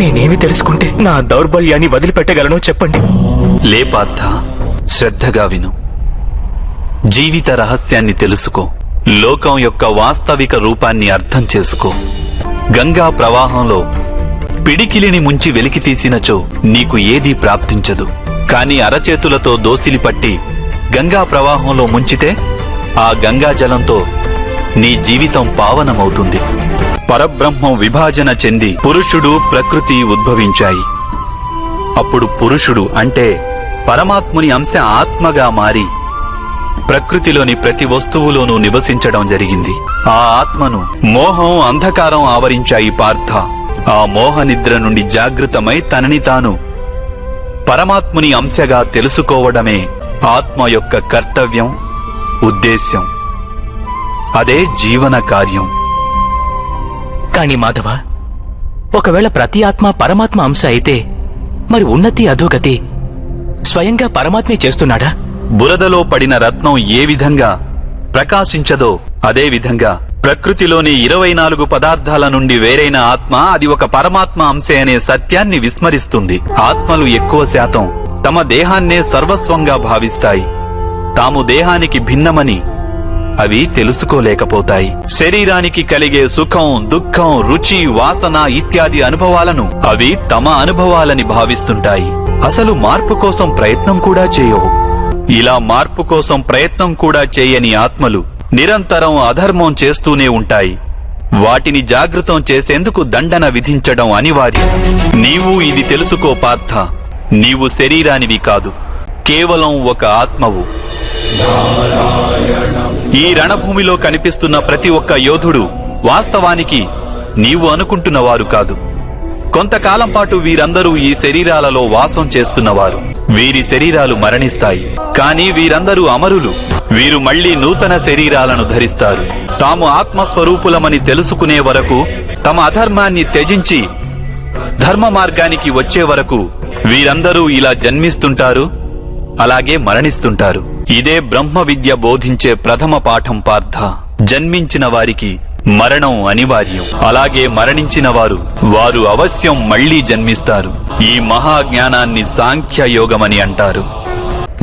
నేనేమి తెలుసుకుంటే నా దౌర్బల్యాన్ని వదిలిపెట్టగలను చెప్పండి. లే పార్థ, శ్రద్ధగా విను. జీవిత రహస్యాన్ని తెలుసుకో. లోకం యొక్క వాస్తవిక రూపాన్ని అర్థం చేసుకో. గంగా ప్రవాహంలో పిడికిలిని ముంచి వెలికితీసినచో నీకు ఏదీ ప్రాప్తించదు. కాని అరచేతులతో దోసిలి పట్టి గంగా ప్రవాహంలో ముంచితే ఆ గంగా జలంతో నీ జీవితం పావనమవుతుంది. పరబ్రహ్మం విభాజన చెంది పురుషుడు, ప్రకృతి ఉద్భవించాయి. అప్పుడు పురుషుడు అంటే పరమాత్ముని అంశ ఆత్మగా మారి ప్రకృతిలోని ప్రతి వస్తువులోనూ నివసించడం జరిగింది. ఆ ఆత్మను మోహం, అంధకారం ఆవరించాయి పార్థ. ఆ మోహ నిద్ర నుండి జాగృతమై తనని తాను పరమాత్ముని అంశగా తెలుసుకోవడమే ఆత్మ యొక్క కర్తవ్యం, ఉద్దేశ్యం. అదే జీవన కార్యం. కాని మాధవ, ఒకవేళ ప్రతి ఆత్మ పరమాత్మ అంశ అయితే మరి ఉన్నతి అధోగతి స్వయంగా పరమాత్మే చేస్తున్నాడా? బురదలో పడిన రత్నం ఏ విధంగా ప్రకాశించదో అదే విధంగా ప్రకృతిలోని 24 పదార్థాల నుండి వేరైన ఆత్మ అది ఒక పరమాత్మ అంశే అనే సత్యాన్ని విస్మరిస్తుంది. ఆత్మలు ఎక్కువ శాతం తమ దేహాన్నే సర్వస్వంగా భావిస్తాయి. తాము దేహానికి భిన్నమని అవి తెలుసుకోలేకపోతాయి. శరీరానికి కలిగే సుఖం, దుఃఖం, రుచి, వాసన ఇత్యాది అనుభవాలను అవి తమ అనుభవాలని భావిస్తుంటాయి. అసలు మార్పు కోసం ప్రయత్నం కూడా చేయవు. ఇలా మార్పు కోసం ప్రయత్నం కూడా చేయని ఆత్మలు నిరంతరం అధర్మం చేస్తూనే ఉంటాయి. వాటిని జాగృతం చేసేందుకు దండన విధించడం అనివార్యం. నీవు ఇది తెలుసుకో పార్థ. నీవు శరీరానివి కాదు, కేవలం ఒక ఆత్మవు. ఈ రణభూమిలో కనిపిస్తున్న ప్రతి ఒక్క యోధుడు వాస్తవానికి నీవు అనుకుంటున్నవారు కాదు. కొంతకాలం పాటు వీరందరూ ఈ శరీరాలలో వాసం చేస్తున్నవారు. వీరి శరీరాలు మరణిస్తాయి, కానీ వీరందరూ అమరులు. వీరు మళ్లీ నూతన శరీరాలను ధరిస్తారు. తాము ఆత్మస్వరూపులమని తెలుసుకునే వరకు, తమ అధర్మాన్ని త్యజించి ధర్మ మార్గానికి వచ్చే వరకు వీరందరూ ఇలా జన్మిస్తుంటారు, అలాగే మరణిస్తుంటారు. ఇదే బ్రహ్మ విద్య బోధించే ప్రథమ పాఠం పార్థ. జన్మించిన వారికి మరణం అనివార్యం. అలాగే మరణించిన వారు అవశ్యం మళ్లీ జన్మిస్తారు. ఈ మహాజ్ఞానాన్ని సాంఖ్య యోగమని అంటారు.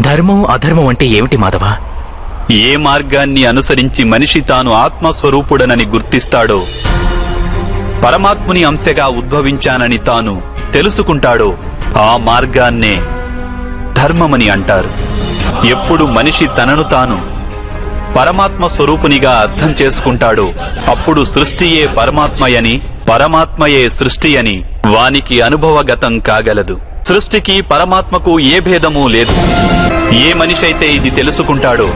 ధర్మం, అధర్మం అంటే ఏమిటి మాధవ? ఏ మార్గాన్ని అనుసరించి మనిషి తాను ఆత్మస్వరూపుడనని గుర్తిస్తాడో, పరమాత్ముని అంశగా ఉద్భవించానని తాను తెలుసుకుంటాడో ఆ మార్గాన్నే ధర్మమని అంటారు. ఎప్పుడు మనిషి తనను తాను పరమాత్మ స్వరూపునిగా అర్థం చేసుకుంటాడో అప్పుడు సృష్టియే పరమాత్మయని, పరమాత్మయే సృష్టి అని వానికి అనుభవగతం కాగలదు. సృష్టికి పరమాత్మకు ఏ భేదమూ లేదు. ఏ మనిషైతే ఇది తెలుసుకుంటాడో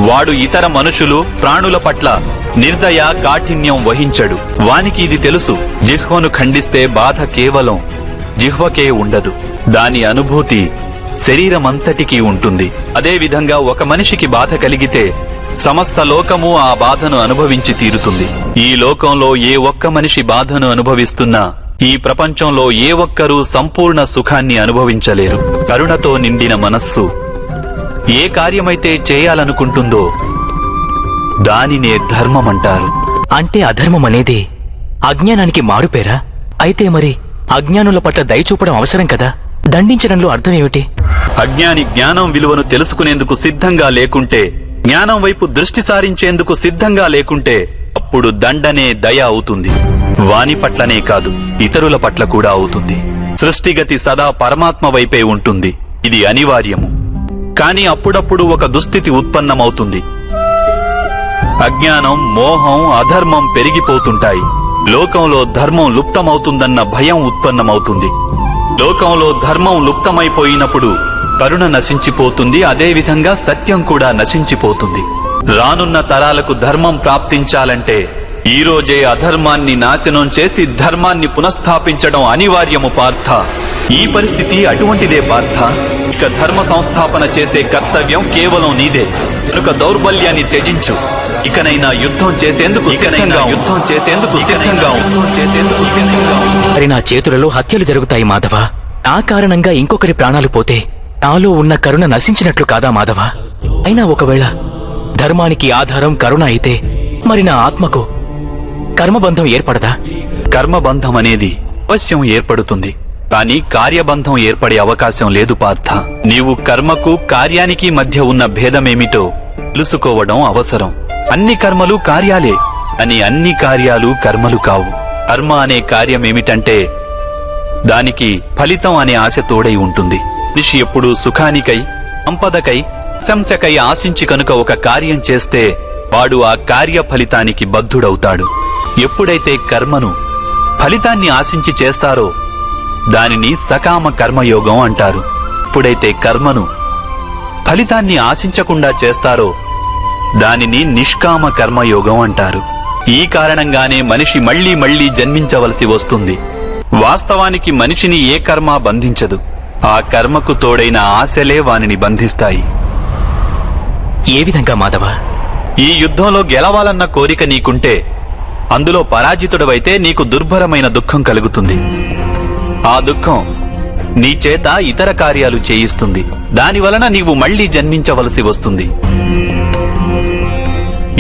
వాడు ఇతర మనుషులు, ప్రాణుల పట్ల నిర్దయ, కాఠిన్యం వహించడు. వానికి ఇది తెలుసు. జిహ్వను ఖండిస్తే బాధ కేవలం జిహ్వకే ఉండదు, దాని అనుభూతి శరీరమంతటికీ ఉంటుంది. అదేవిధంగా ఒక మనిషికి బాధ కలిగితే సమస్త లోకము ఆ బాధను అనుభవించి తీరుతుంది. ఈ లోకంలో ఏ ఒక్క మనిషి బాధను అనుభవిస్తున్నా ఈ ప్రపంచంలో ఏ ఒక్కరూ సంపూర్ణ సుఖాన్ని అనుభవించలేరు. కరుణతో నిండిన మనస్సు ఏ కార్యమైతే చేయాలనుకుంటుందో దానినే ధర్మమంటారు. అంటే అధర్మం అనేది అజ్ఞానానికి మారుపేరా? అయితే మరి అజ్ఞానుల పట్ల దయ చూపడం అవసరం కదా? దండించడంలో అర్థమేమిటి? అజ్ఞాని జ్ఞానం విలువను తెలుసుకునేందుకు సిద్ధంగా లేకుంటే, జ్ఞానం వైపు దృష్టి సారించేందుకు సిద్ధంగా లేకుంటే అప్పుడు దండనే దయ అవుతుంది. వాని పట్లనే కాదు, ఇతరుల పట్ల కూడా అవుతుంది. సృష్టిగతి సదా పరమాత్మ వైపే ఉంటుంది. ఇది అనివార్యము. కాని అప్పుడప్పుడు ఒక దుస్థితి ఉత్పన్నమవుతుంది. అజ్ఞానం, మోహం, అధర్మం పెరిగిపోతుంటాయి. లోకంలో ధర్మం లుప్తమవుతుందన్న భయం ఉత్పన్నమవుతుంది. లోకంలో ధర్మం లుప్తమైపోయినప్పుడు కరుణ నశించిపోతుంది. అదేవిధంగా సత్యం కూడా నశించిపోతుంది. రానున్న తరాలకు ధర్మం ప్రాప్తించాలంటే ఈ రోజే అధర్మాన్ని నాశనం చేసి ధర్మాన్ని పునఃస్థాపించడం అనివార్యము పార్థ. ఈ పరిస్థితి అటువంటిదే పార్థ. ఇక ధర్మ సంస్థాపన చేసే కర్తవ్యం కేవలం నీదే. కనుక దౌర్బల్యాన్ని త్యజించు. ఇకనైనా యుద్ధం చేసేందుకు సిద్ధంగా. మరి నా చేతులలో హత్యలు జరుగుతాయి మాధవ. నా కారణంగా ఇంకొకరి ప్రాణాలు పోతే నాలో ఉన్న కరుణ నశించినట్లు కాదా మాధవ? అయినా ఒకవేళ ధర్మానికి ఆధారం కరుణ అయితే మరి నా ఆత్మకు కర్మబంధం ఏర్పడదా? కర్మబంధం అనేది అవశ్యం ఏర్పడుతుంది. కానీ కార్యబంధం ఏర్పడే అవకాశం లేదు పార్థ. నీవు కర్మకు కార్యానికి మధ్య ఉన్న భేదమేమిటో తెలుసుకోవడం అవసరం. అన్ని కర్మలు కార్యాలే అని అన్ని కార్యాలు కర్మలు కావు. కర్మ అనే కార్యమేమిటంటే దానికి ఫలితం అనే ఆశ తోడై ఉంటుంది. మనిషి ఎప్పుడూ సుఖానికై, సంపదకై, ప్రశంసకై ఆశించి కనుక ఒక కార్యం చేస్తే వాడు ఆ కార్య ఫలితానికి బద్ధుడవుతాడు. ఎప్పుడైతే కర్మను ఫలితాన్ని ఆశించి చేస్తారో దానిని సకామ కర్మయోగం అంటారు. ఎప్పుడైతే కర్మను ఫలితాన్ని ఆశించకుండా చేస్తారో దానిని నిష్కామ కర్మయోగం అంటారు. ఈ కారణంగానే మనిషి మళ్లీ మళ్లీ జన్మించవలసి వస్తుంది. వాస్తవానికి మనిషిని ఏ కర్మ బంధించదు. ఆ కర్మకు తోడైన ఆశలే వానిని బంధిస్తాయి. ఏ విధంగా మాధవ? ఈ యుద్ధంలో గెలవాలన్న కోరిక నీకుంటే అందులో పరాజితుడవైతే నీకు దుర్భరమైన దుఃఖం కలుగుతుంది. ఆ దుఃఖం నీ చేత ఇతర కార్యాలు చేయిస్తుంది. దానివలన నీవు మళ్లీ జన్మించవలసి వస్తుంది.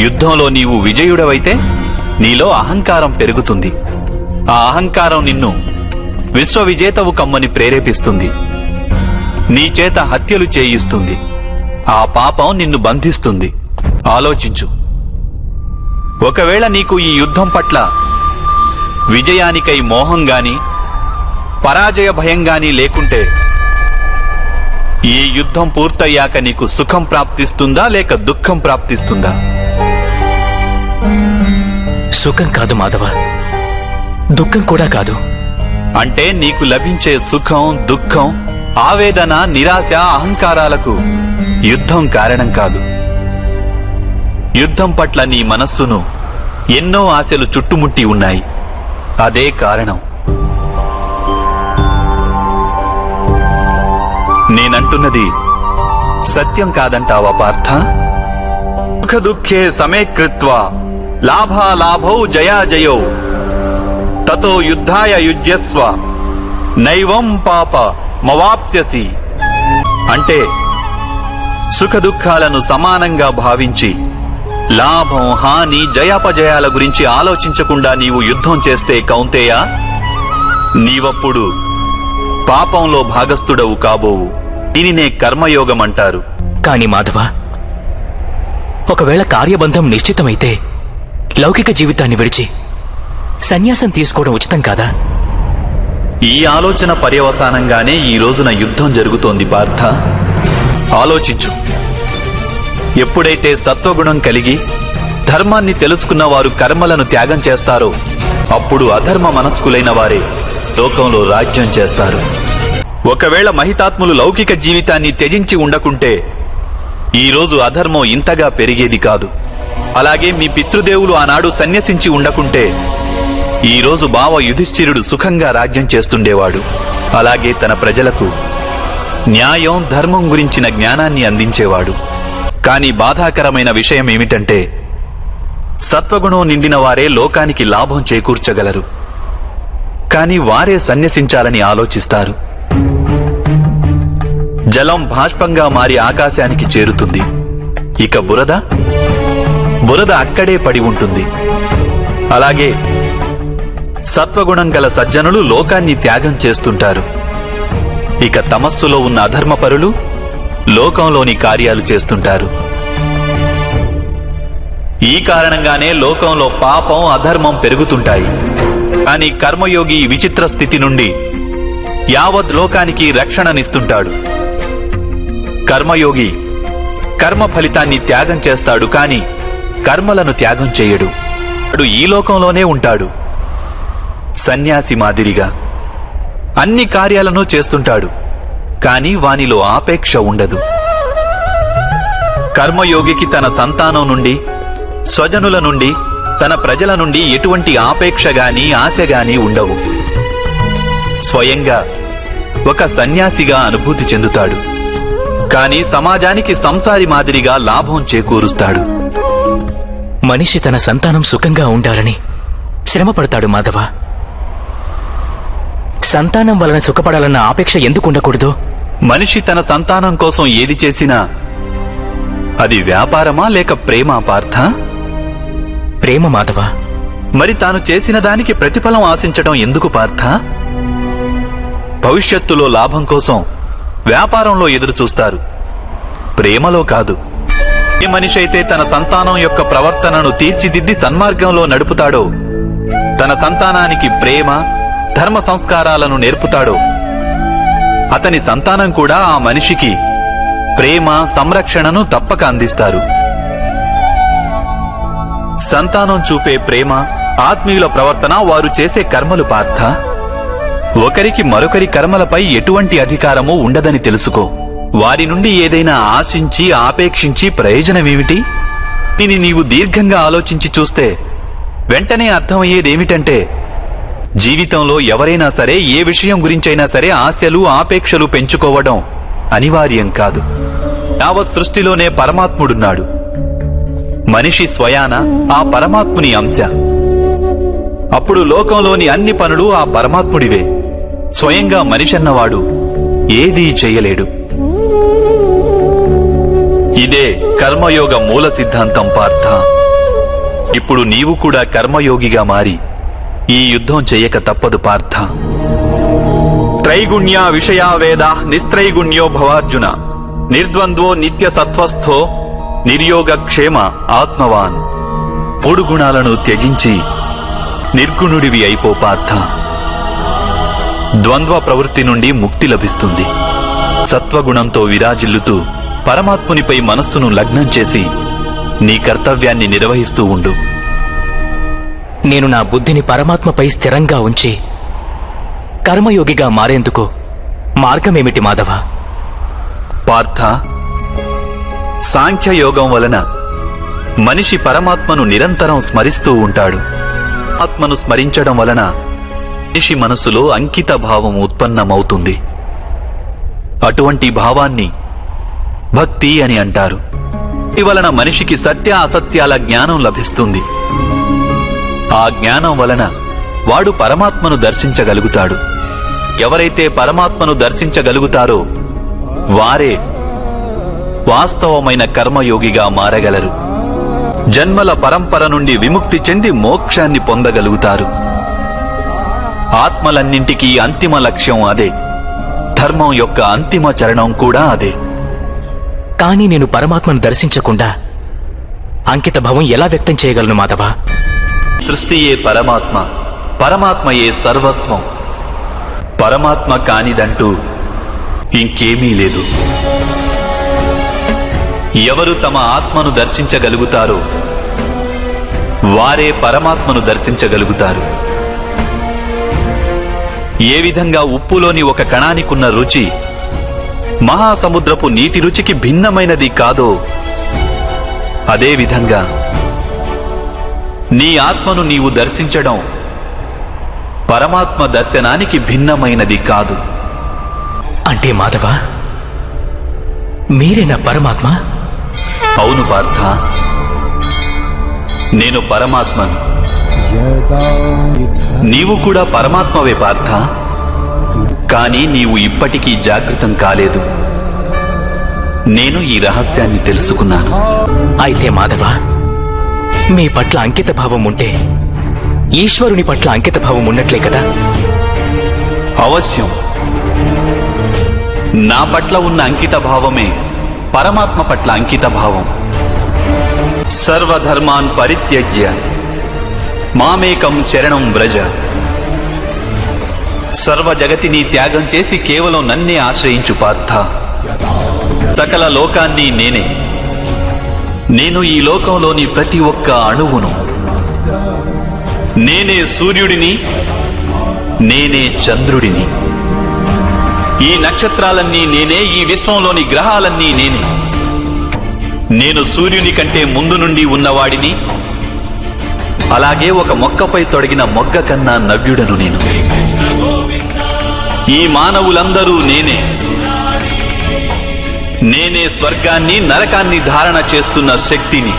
యుద్ధంలో నీవు విజయుడవైతే నీలో అహంకారం పెరుగుతుంది. ఆ అహంకారం నిన్ను విశ్వవిజేతవు కమ్మని ప్రేరేపిస్తుంది. నీ చేత హత్యలు చేయిస్తుంది. ఆ పాపం నిన్ను బంధిస్తుంది. ఆలోచించు. ఒకవేళ నీకు ఈ యుద్ధం పట్ల విజయానికై మోహం గాని పరాజయ భయం గాని లేకుంటే ఈ యుద్ధం పూర్తయ్యాక నీకు సుఖం ప్రాప్తిస్తుందా లేక దుఃఖం ప్రాప్తిస్తుందా? సుఖం కాదు మాధవ, దుఃఖం కూడా కాదు. అంటే నీకు లభించే సుఖం, దుఃఖం, ఆవేదన, నిరాశ, అహంకారాలకు యుద్ధం కారణం కాదు. యుద్ధం పట్ల నీ మనస్సును ఎన్నో ఆశలు చుట్టుముట్టి ఉన్నాయి. అదే కారణం. నేనంటున్నది సత్యం కాదంటావా పార్థ? సుఖ దుఃఖే సమే కృత్వా లాభాలాభౌ జయాజయౌ తతో యుద్ధాయ యుజ్యస్వ నైవం పాప మవాప్స్యసి. అంటే సుఖ దుఃఖాలను సమానంగా భావించి లాభం, హాని, జయాపజయాల గురించి ఆలోచించకుండా నీవు యుద్ధం చేస్తే కౌంతేయ, నీవప్పుడు పాపంలో భాగస్థుడవు కాబోవు. దీనినే కర్మయోగం అంటారు. కాని మాధవ, ఒకవేళ కార్యబంధం నిశ్చితమైతే లౌకిక జీవితాన్ని విడిచి సన్యాసం తీసుకోవడం ఉచితం కాదా? ఈ ఆలోచన పర్యవసానంగానే ఈ రోజున యుద్ధం జరుగుతోంది పార్థ. ఆలోచించు. ఎప్పుడైతే సత్వగుణం కలిగి ధర్మాన్ని తెలుసుకున్న వారు కర్మలను త్యాగం చేస్తారో అప్పుడు అధర్మ మనస్కులైన వారే లోకంలో రాజ్యం చేస్తారు. ఒకవేళ మహితాత్ములు లౌకిక జీవితాన్ని త్యజించి ఉండకుంటే ఈరోజు అధర్మం ఇంతగా పెరిగేది కాదు. అలాగే మీ పితృదేవులు ఆనాడు సన్యసించి ఉండకుంటే ఈరోజు బావ యుధిష్ఠిరుడు సుఖంగా రాజ్యం చేస్తుండేవాడు. అలాగే తన ప్రజలకు న్యాయం, ధర్మం గురించిన జ్ఞానాన్ని అందించేవాడు. కానీ బాధాకరమైన విషయం ఏమిటంటే సత్వగుణం నిండిన వారే లోకానికి లాభం చేకూర్చగలరు. కానీ వారే సన్యసించాలని ఆలోచిస్తారు. జలం బాష్పంగా మారి ఆకాశానికి చేరుతుంది. ఇక బురద అక్కడే పడి ఉంటుంది. అలాగే సత్వగుణం గల సజ్జనులు లోకాన్ని త్యాగం చేస్తుంటారు. ఇక తమస్సులో ఉన్న అధర్మపరులు లోకంలోని కార్యాలు చేస్తుంటారు. ఈ కారణంగానే లోకంలో పాపం, అధర్మం పెరుగుతుంటాయి. కానీ కర్మయోగి ఈ విచిత్ర స్థితి నుండి యావత్ లోకానికి రక్షణనిస్తుంటాడు. కర్మయోగి కర్మ ఫలితాన్ని త్యాగం చేస్తాడు, కాని కర్మలను త్యాగం చేయడు. వాడు ఈ లోకంలోనే ఉంటాడు. సన్యాసి మాదిరిగా అన్ని కార్యాలను చేస్తుంటాడు, కాని వానిలో ఆపేక్ష ఉండదు. కర్మయోగికి తన సంతానం నుండి, స్వజనుల నుండి, తన ప్రజల నుండి ఎటువంటి ఆపేక్ష గాని, ఆశ గాని ఉండవు. స్వయంగా ఒక సన్యాసిగా అనుభూతి చెందుతాడు. కాని సమాజానికి సంసారి మాదిరిగా లాభం చేకూరుస్తాడు. మనిషి తన సంతానం సుఖంగా ఉండాలని శ్రమపడతాడు మాధవ. సంతానం వలన సుఖపడాలన్న ఆపేక్ష ఎందుకు ఉండకూడదు? మనిషి తన సంతానం కోసం ఏది చేసినా అది వ్యాపారమా లేక ప్రేమ పార్థ? ప్రేమ మాధవ. మరి తాను చేసిన దానికి ప్రతిఫలం ఆశించడం ఎందుకు పార్థ? భవిష్యత్తులో లాభం కోసం వ్యాపారంలో ఎదురు చూస్తారు, ప్రేమలో కాదు. ఏ మనిషి అయితే తన సంతానం యొక్క ప్రవర్తనను తీర్చిదిద్ది సన్మార్గంలో నడుపుతాడో, తన సంతానానికి ప్రేమ, ధర్మ సంస్కారాలను నేర్పుతాడో, అతని సంతానం కూడా ఆ మనిషికి ప్రేమ, సంరక్షణను తప్పక అందిస్తారు. సంతానం చూపే ప్రేమ, ఆత్మీయుల ప్రవర్తన, వారు చేసే కర్మలు పార్థ. ఒకరికి మరొకరి కర్మలపై ఎటువంటి అధికారమూ ఉండదని తెలుసుకో. వారి నుండి ఏదైనా ఆశించి ఆపేక్షించి ప్రయోజనమేమిటి? దీన్ని నీవు దీర్ఘంగా ఆలోచించి చూస్తే వెంటనే అర్థమయ్యేదేమిటంటే, జీవితంలో ఎవరైనా సరే ఏ విషయం గురించైనా సరే ఆశలు ఆపేక్షలు పెంచుకోవడం అనివార్యం కాదు. యావత్ సృష్టిలోనే పరమాత్ముడున్నాడు. మనిషి స్వయాన ఆ పరమాత్ముని అంశ. అప్పుడు లోకంలోని అన్ని పనులు ఆ పరమాత్ముడివే. స్వయంగా మనిషి అన్నవాడు ఏదీ చెయ్యలేడు. ఇదే కర్మయోగ మూల సిద్ధాంతం పార్థ. ఇప్పుడు నీవు కూడా కర్మయోగిగా మారి ఈ యుద్ధం చెయ్యక తప్పదు పార్థ. త్రైగుణ్య విషయా వేద నిస్త్రైగుణ్యో భవార్జున నిర్ద్వంద్వో నిత్య సత్వస్థో నిర్యోగ క్షేమ ఆత్మవాన్. 3 గుణాలను త్యజించి నిర్గుణుడివి అయిపో పార్థ. ద్వంద్వ ప్రవృత్తి నుండి ముక్తి లభిస్తుంది. సత్వగుణంతో విరాజిల్లుతూ పరమాత్మునిపై మనస్సును లగ్నం చేసి నీ కర్తవ్యాన్ని నిర్వహిస్తూ ఉండు. నేను నా బుద్ధిని పరమాత్మపై స్థిరంగా ఉంచి కర్మయోగిగా మారేందుకు మార్గమేమిటి మాధవ? పార్థ, సాంఖ్యయోగం వలన మనిషి పరమాత్మను నిరంతరం స్మరిస్తూ ఉంటాడు. ఆత్మను స్మరించడం వలన మనిషి మనసులో అంకిత భావం ఉత్పన్నమవుతుంది. అటువంటి భావాన్ని భక్తి అని అంటారు. ఈ వలన మనిషికి సత్య అసత్యాల జ్ఞానం లభిస్తుంది. ఆ జ్ఞానం వలన వాడు పరమాత్మను దర్శించగలుగుతాడు. ఎవరైతే పరమాత్మను దర్శించగలుగుతారో వారే వాస్తవమైన కర్మయోగిగా మారగలరు. జన్మల పరంపర నుండి విముక్తి చెంది మోక్షాన్ని పొందగలుగుతారు. ఆత్మలన్నింటికీ అంతిమ లక్ష్యం అదే. ధర్మం యొక్క అంతిమ చరణం కూడా అదే. కానీ నేను పరమాత్మను దర్శించకుండా అంకిత భావం ఎలా వ్యక్తం చేయగలను మాధవ? సృష్టియే పరమాత్మ, పరమాత్మయే సర్వస్వం. పరమాత్మ కానిదంటూ ఇంకేమీ లేదు. ఎవరు తమ ఆత్మను దర్శించగలుగుతారో వారే పరమాత్మను దర్శించగలుగుతారు. ఏ విధంగా ఉప్పులోని ఒక కణానికున్న రుచి మహాసముద్రపు నీటి రుచికి భిన్నమైనది కాదో, అదేవిధంగా నీ ఆత్మను నీవు దర్శించడం పరమాత్మ దర్శనానికి భిన్నమైనది కాదు. అంటే మాధవ, మీరేనా పరమాత్మ? అవును పార్థ, నేను పరమాత్మను. నీవు కూడా పరమాత్మవే పార్థ. కానీ నీవు ఇప్పటికీ జాగృతం కాలేదు. నేను ఈ రహస్యాన్ని తెలుసుకున్నాను. అయితే మాధవ, మీ పట్ల అంకిత భావం ఉంటే ఈశ్వరుని పట్ల అంకిత భావం ఉన్నట్లే కదా? అవశ్యం. నా పట్ల ఉన్న అంకిత భావమే పరమాత్మ పట్ల అంకిత భావం. సర్వధర్మాన్ పరిత్యజ్య మామేకం శరణం వ్రజ. సర్వ జగతిని త్యాగం చేసి కేవలం నన్నే ఆశ్రయించు పార్థ. సకల లోకాన్ని నేనే. నేను ఈ లోకంలోని ప్రతి ఒక్క అణువును. నేనే సూర్యుడిని, నేనే చంద్రుడిని. ఈ నక్షత్రాలన్నీ నేనే, ఈ విశ్వంలోని గ్రహాలన్నీ నేనే. నేను సూర్యుని కంటే ముందు నుండి ఉన్నవాడిని. అలాగే ఒక మొక్కపై తొడిగిన మొగ్గ కన్నా నవ్యుడను నేను. ఈ మానవులందరూ నేనే. నేనే స్వర్గాన్ని నరకాన్ని ధారణ చేస్తున్న శక్తిని.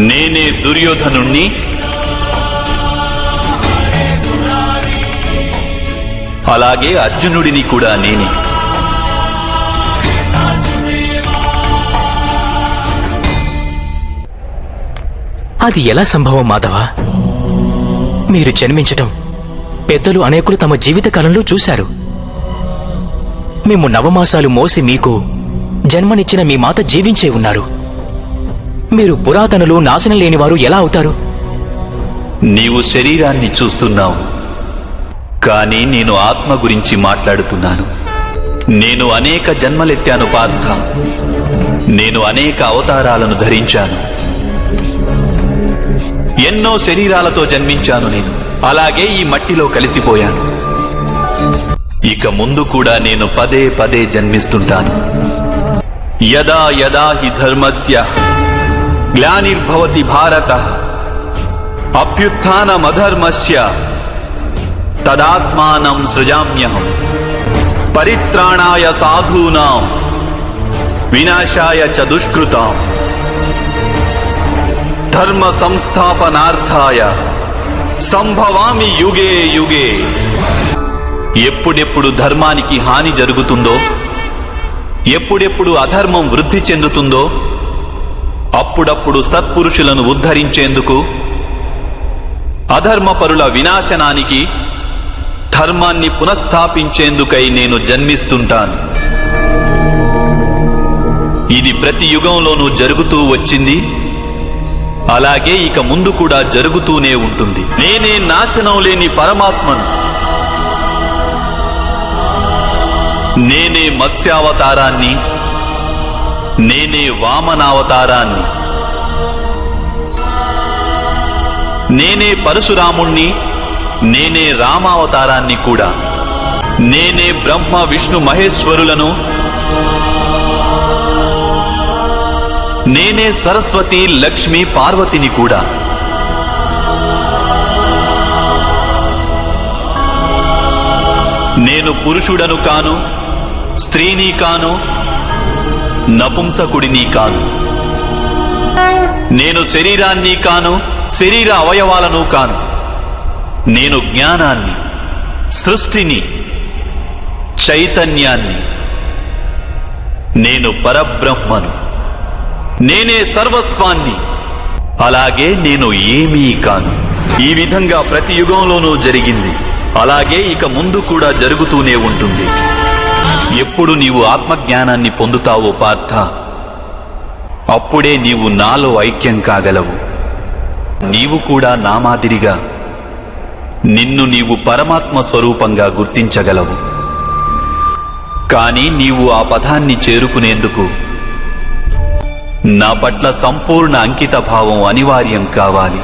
నేనే దుర్యోధనుణ్ణి, అలాగే అర్జునుడిని కూడా నేనే. అది ఎలా సంభవం మాధవ? మీరు జన్మించటం, పెద్దలు అనేకులు తమ జీవితకాలంలో చూశారు. మేము నవమాసాలు మోసి మీకు జన్మనిచ్చిన మీ మాత జీవించే ఉన్నారు. మీరు పురాతనులు, నాశనం లేనివారు ఎలా అవుతారు? నీవు శరీరాన్ని చూస్తున్నావు, కానీ నేను ఆత్మ గురించి మాట్లాడుతున్నాను. నేను అనేక జన్మలెత్తాను పార్థ. నేను అనేక అవతారాలను ధరించాను. ఎన్నో శరీరాలతో జన్మించాను నేను. అలాగే ఈ మట్టిలో కలిసిపోయాను. ఇక ముందు కూడా నేను పదే పదే జన్మిస్తుంటాను. యదా యదా హి ధర్మస్య గ్లానిర్భవతి భారతః అభ్యుత్థానమధర్మస్య తదాత్మానం సృజామ్యహం పరిత్రాణాయ సాధూనాం వినాశాయ చ దుష్కృతాం ధర్మ సంస్థాపనార్థాయ సంభవామి యుగే యుగే. ఎప్పుడెప్పుడు ధర్మానికి హాని జరుగుతుందో, ఎప్పుడెప్పుడు అధర్మం వృద్ధి చెందుతుందో, అప్పుడప్పుడు సత్పురుషులను ఉద్ధరించేందుకు, అధర్మపరుల వినాశనానికి, ధర్మాన్ని పునఃస్థాపించేందుకై నేను జన్మిస్తుంటాను. ఇది ప్రతి యుగంలోనూ జరుగుతూ వచ్చింది. అలాగే ఇక ముందు కూడా జరుగుతూనే ఉంటుంది. నేనే నాశనం లేని పరమాత్మను. నేనే మత్స్యావతారాన్ని, నేనే వామనావతారాన్ని, నేనే పరశురాముణ్ణి, నేనే రామావతారాన్ని కూడా. నేనే బ్రహ్మ విష్ణు మహేశ్వరులను, నేనే సరస్వతి లక్ష్మి పార్వతిని కూడా. నేను పురుషుడను కాను, స్త్రీని కాను, నపుంసకుడిని కాను. నేను శరీరాన్ని కాను, శరీర అవయవాలను కాను. నేను జ్ఞానాన్ని, సృష్టిని, చైతన్యాన్ని. నేను పరబ్రహ్మను. నేనే సర్వస్వాన్ని. అలాగే నేను ఏమీ కాను. ఈ విధంగా ప్రతి యుగంలోనూ జరిగింది. అలాగే ఇక ముందు కూడా జరుగుతూనే ఉంటుంది. ఎప్పుడు నీవు ఆత్మజ్ఞానాన్ని పొందుతావో పార్థ, అప్పుడే నీవు నాలో ఐక్యం కాగలవు. నీవు కూడా నా మాదిరిగా నిన్ను నీవు పరమాత్మ స్వరూపంగా గుర్తించగలవు. కానీ నీవు ఆ పదాన్ని చేరుకునేందుకు నా పట్ల సంపూర్ణ అంకిత భావం అనివార్యం కావాలి.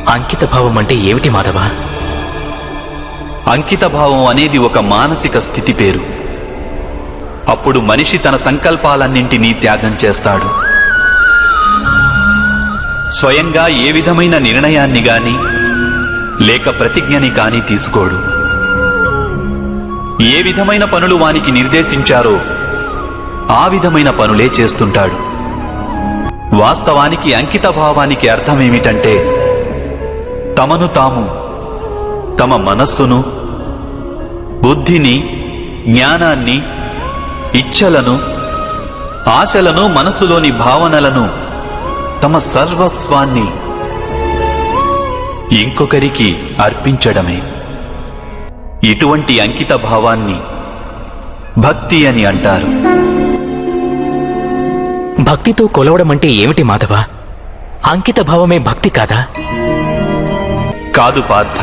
అంకిత భావం అంటే ఏమిటి మాధవ? అంకిత భావం అనేది ఒక మానసిక స్థితి పేరు. అప్పుడు మనిషి తన సంకల్పాలన్నింటినీ త్యాగం చేస్తాడు. స్వయంగా ఏ విధమైన నిర్ణయాన్ని గాని లేక ప్రతిజ్ఞని కాని తీసుకోడు. ఏ విధమైన పనులు వానికి నిర్దేశించారో ఆ విధమైన పనులే చేస్తుంటాడు. వాస్తవానికి అంకిత భావానికి అర్థమేమిటంటే, తమను తాము, తమ మనస్సును, బుద్ధిని, జ్ఞానాన్ని, ఇచ్ఛలను, ఆశలను, మనసులోని భావనలను, తమ సర్వస్వాన్ని ఇంకొకరికి అర్పించడమే. ఇటువంటి అంకిత భావాన్ని భక్తి అని అంటారు. భక్తితో కొలవడం అంటే ఏమిటి మాధవ? అంకిత భావమే భక్తి కాదా? కాదు పార్థ.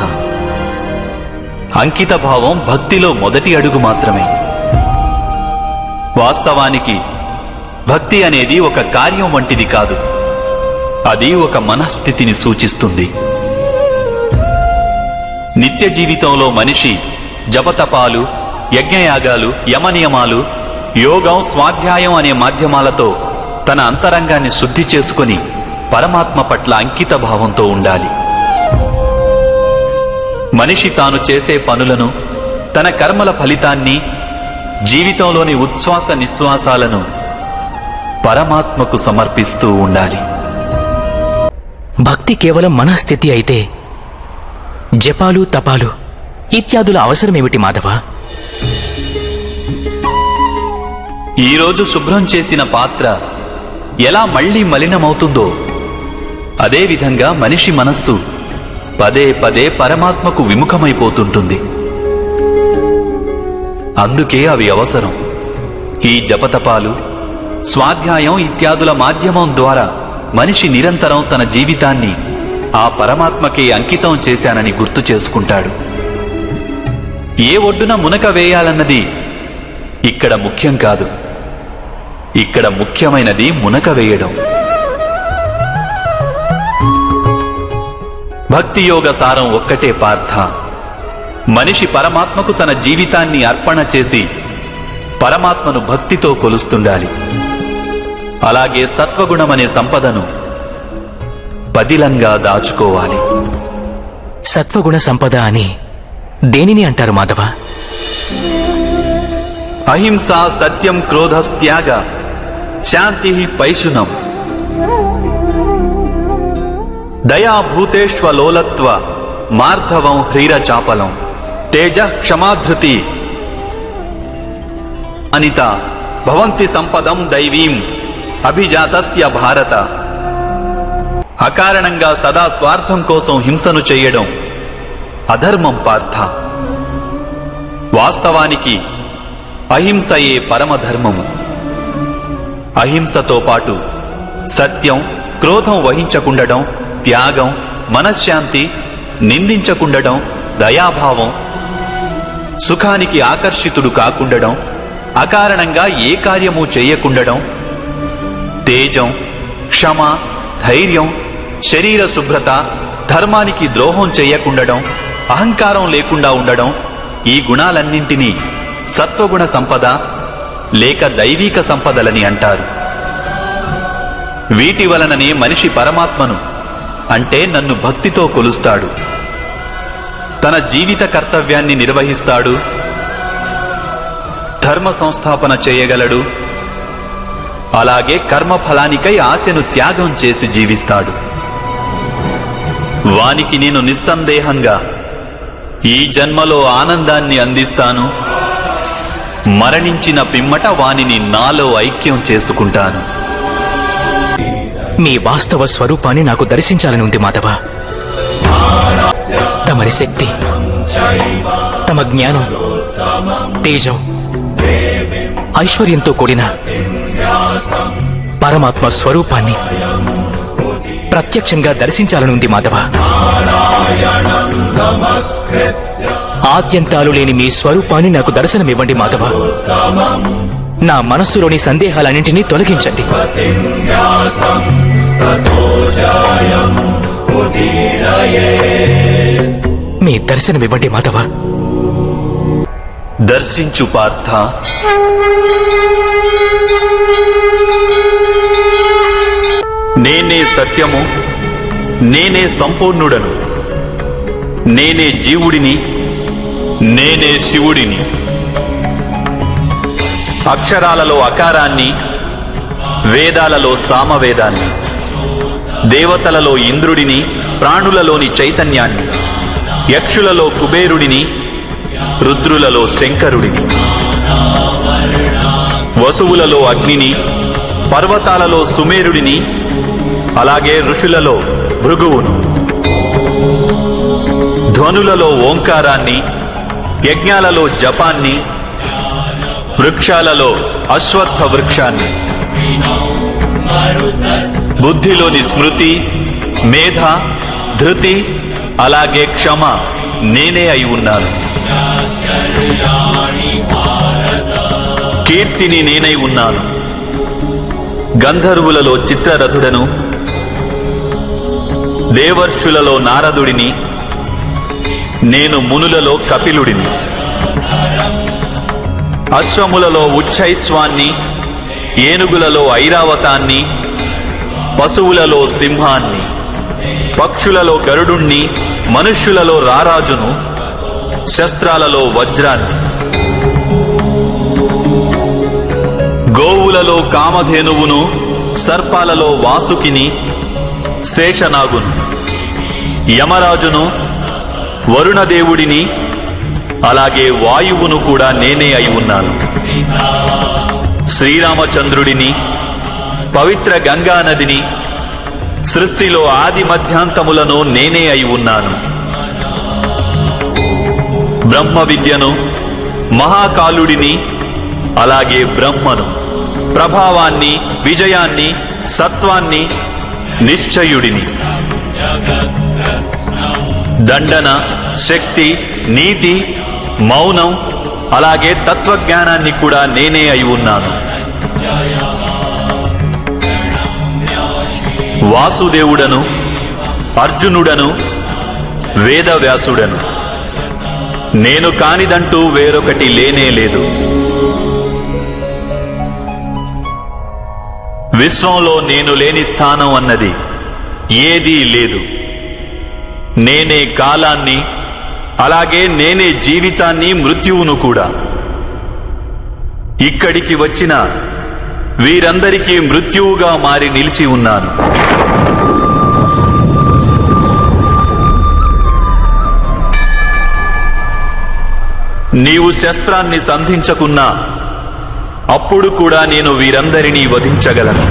అంకిత భావం భక్తిలో మొదటి అడుగు మాత్రమే. వాస్తవానికి భక్తి అనేది ఒక కార్యం వంటిది కాదు. అది ఒక మనస్థితిని సూచిస్తుంది. నిత్య జీవితంలో మనిషి జపతపాలు, యజ్ఞయాగాలు, యమనియమాలు, యోగం, స్వాధ్యాయం అనే మాధ్యమాలతో తన అంతరంగాన్ని శుద్ధి చేసుకుని పరమాత్మ పట్ల అంకిత భావంతో ఉండాలి. మనిషి తాను చేసే పనులను, తన కర్మల ఫలితాన్ని, జీవితంలోని ఉచ్ఛ్వాస నిశ్వాసాలను పరమాత్మకు సమర్పిస్తూ ఉండాలి. భక్తి కేవలం మనస్థితి అయితే జపాలు, తపాలు ఇత్యాదుల అవసరమేమిటి మాధవ? ఈరోజు శుభ్రం చేసిన పాత్ర ఎలా మళ్లీ మలినమవుతుందో, అదేవిధంగా మనిషి మనస్సు పదే పదే పరమాత్మకు విముఖమైపోతుంటుంది. అందుకే అవి అవసరం. ఈ జపతపాలు, స్వాధ్యాయం ఇత్యాదుల మాధ్యమం ద్వారా మనిషి నిరంతరం తన జీవితాన్ని ఆ పరమాత్మకే అంకితం చేశానని గుర్తు చేసుకుంటాడు. ఏ ఒడ్డున మునక వేయాలన్నది ఇక్కడ ముఖ్యం కాదు. ఇక్కడ ముఖ్యమైనది మునక వేయడం. భక్తి యోగ సారం ఒక్కటే పార్థ. మనిషి పరమాత్మకు తన జీవితాన్ని అర్పణ చేసి పరమాత్మను భక్తితో కొలుస్తుండాలి. అలాగే సత్వగుణమనే సంపదను పదిలంగా దాచుకోవాలి. సత్వగుణ సంపద అని దేనిని అంటారు మాధవ? అహింస, సత్యం, క్రోధస్త్యాగ, శాంతి, పైశునం, దయా, భూతేష్వలోలత్వ, మార్ధవం, హ్రీరచాపలం, తేజ, క్షమాధృతి, అనిత భవంతి సంపదం దైవీం అభిజాతస్య భారత. అకారణంగా సదా స్వార్థం కోసం హింసను చేయడం అధర్మం పార్థ. వాస్తవానికి అహింసయే పరమధర్మము. అహింసతో పాటు సత్యం, క్రోధం వహించకుండడం, త్యాగం, మనశ్శాంతి, నిందించకుండడం, దయాభావం, సుఖానికి ఆకర్షితుడు కాకుండడం, అకారణంగా ఏ కార్యము చేయకుండడం, తేజం, క్షమ, ధైర్యం, శరీర శుభ్రత, ధర్మానికి ద్రోహం చేయకుండడం, అహంకారం లేకుండా ఉండడం, ఈ గుణాలన్నింటినీ సత్వగుణ సంపద లేక దైవీక సంపదలని అంటారు. వీటి వలననే మనిషి పరమాత్మను అంటే నన్ను భక్తితో కొలుస్తాడు. తన జీవిత కర్తవ్యాన్ని నిర్వహిస్తాడు, ధర్మ సంస్థాపన చేయగలడు, అలాగే కర్మఫలానికై ఆశను త్యాగం చేసి జీవిస్తాడు. వానికి నేను నిస్సందేహంగా ఈ జన్మలో ఆనందాన్ని అందిస్తాను. మరణించిన పిమ్మట వానిని నాలో ఐక్యం చేసుకుంటాను. మీ వాస్తవ స్వరూపాన్ని నాకు దర్శించాలని ఉంది మాధవ. తమరి శక్తి, తమ జ్ఞానం, తేజం, ఐశ్వర్యంతో కూడిన పరమాత్మ స్వరూపాన్ని ప్రత్యక్షంగా దర్శించాలని ఉంది మాధవ. ఆద్యంతాలు లేని మీ స్వరూపాన్ని నాకు దర్శనమివ్వండి మాధవ. నా మనస్సులోని సందేహాలన్నింటినీ తొలగించండి. మీ దర్శనమివ్వండి మాధవ. దర్శించు పార్థ. నేనే సత్యము, నేనే సంపూర్ణుడను, నేనే జీవుడిని, నేనే శివుడిని. అక్షరాలలో అకారాన్ని, వేదాలలో సామవేదాన్ని, దేవతలలో ఇంద్రుడిని, ప్రాణులలోని చైతన్యాన్ని, యక్షులలో కుబేరుడిని, రుద్రులలో శంకరుడిని, వసువులలో అగ్నిని, పర్వతాలలో సుమేరుడిని, అలాగే ఋషులలో భృగువును, ధ్వనులలో ఓంకారాన్ని, యజ్ఞాలలో జపాన్ని, వృక్షాలలో అశ్వత్థ వృక్షాన్ని, బుద్ధిలోని స్మృతి, మేధ, ధృతి, అలాగే క్షమ నేనే అయి ఉన్నాను. కీర్తిని నేనై ఉన్నాను. గంధర్వులలో చిత్రరథుడను, దేవర్షులలో నారదుడిని, నేను మునులలో కపిలుడిని. అశ్వములలో ఉచ్చైస్వాన్ని, ఏనుగులలో ఐరావతాన్ని, పశువులలో సింహాన్ని, పక్షులలో గరుడుణ్ణి, మనుష్యులలో రారాజును, శస్త్రాలలో వజ్రాన్ని, గోవులలో కామధేనువును, సర్పాలలో వాసుకిని, శేషనాగును, యమరాజును, వరుణదేవుడిని, అలాగే వాయువును కూడా నేనే అయి ఉన్నాను. శ్రీరామచంద్రుడిని, పవిత్ర గంగా నదిని, సృష్టిలో ఆది మధ్యాంతములను నేనే అయి ఉన్నాను. బ్రహ్మ విద్యను, మహాకాలుడిని, అలాగే బ్రహ్మను, ప్రభావాన్ని, విజయాన్ని, సత్వాన్ని, నిశ్చయుడిని, దండన, శక్తి, నీతి, మౌనం, అలాగే తత్వజ్ఞానాన్ని కూడా నేనే అయి ఉన్నాను. వాసుదేవుడను, అర్జునుడను, వేదవ్యాసుడను. నేను కానిదంటూ వేరొకటి లేనే లేదు. విశ్వంలో నేను లేని స్థానం అన్నది ఏదీ లేదు. నేనే కాలాన్ని, అలాగే నేనే జీవితాన్ని, మృత్యువును కూడా. ఇక్కడికి వచ్చిన వీరందరికీ మృత్యువుగా మారి నిలిచి ఉన్నాను. నీవు శస్త్రాన్ని సంధించకున్నా అప్పుడు కూడా నేను వీరందరినీ వధించగలను.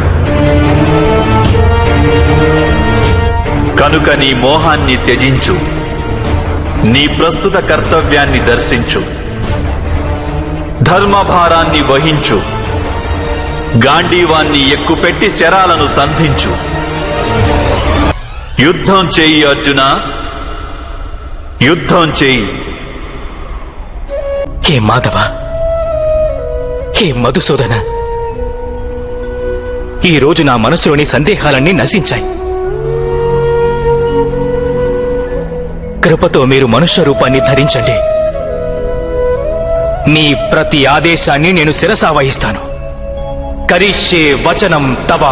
కనుక నీ మోహాన్ని త్యజించు, నీ ప్రస్తుత కర్తవ్యాన్ని దర్శించు, ధర్మభారాన్ని వహించు, గాంధీవాన్ని ఎక్కుపెట్టి శరాలను సంధించు. యుద్ధం చేయి అర్జున, యుద్ధం చేయి. హే మాధవ, హే మధుసూదన, ఈరోజు నా మనసులోని సందేహాలన్నీ నశించాయి. కృపతో మీరు మనుష్య రూపాన్ని ధరించండి. మీ ప్రతి ఆదేశాన్ని నేను శిరసావహిస్తాను. కరిష్యే వచనం తవ.